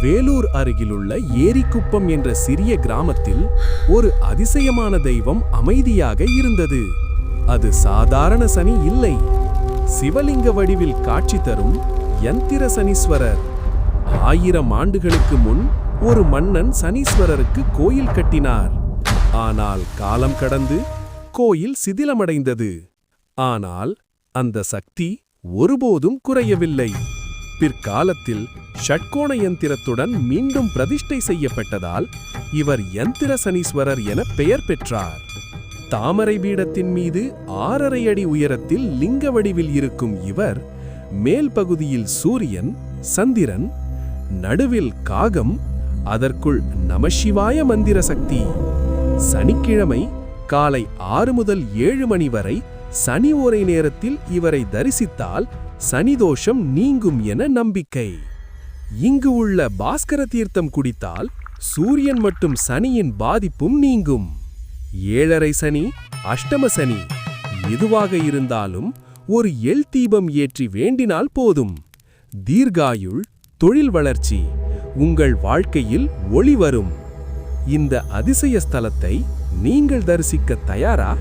வேலூர் அருகிலுள்ள ஏரிக்குப்பம் என்ற சிறிய கிராமத்தில் ஒரு அதிசயமான தெய்வம் அமைதியாக இருந்தது. அது சாதாரண சனி இல்லை, சிவலிங்க வடிவில் காட்சி தரும் யந்திர சனீஸ்வரர். 1000 ஆண்டுகளுக்கு முன் ஒரு மன்னன் சனீஸ்வரருக்கு கோயில் கட்டினார். ஆனால் காலம் கடந்து கோயில் சிதிலமடைந்தது. ஆனால் அந்த சக்தி ஒருபோதும் குறையவில்லை. பிற்காலத்தில் ஷட்கோண யந்திரத்துடன் மீண்டும் பிரதிஷ்டை செய்யப்பட்டதால் இவர் யந்திர சனீஸ்வரர் என பெயர் பெற்றார். தாமரை பீடத்தின் மீது 6.5 அடி உயரத்தில் லிங்க வடிவில் இருக்கும் இவர் மேல் பகுதியில் சூரியன், சந்திரன், நடுவில் காகம், அதற்குள் நமசிவாய மந்திர சக்தி. சனிக்கிழமை காலை 6 முதல் 7 மணி வரை சனி ஓரை நேரத்தில் இவரை தரிசித்தால் சனிதோஷம் நீங்கும் என நம்பிக்கை. இங்கு உள்ள பாஸ்கர தீர்த்தம் குடித்தால் சூரியன் மற்றும் சனியின் பாதிப்பும் நீங்கும். 7.5 சனி, அஷ்டம சனி எதுவாக இருந்தாலும் ஒரு எள் தீபம் ஏற்றி வேண்டினால் போதும். தீர்காயுள், தொழில் வளர்ச்சி, உங்கள் வாழ்க்கையில் ஒளி வரும். இந்த அதிசய ஸ்தலத்தை நீங்கள் தரிசிக்க தயாரா?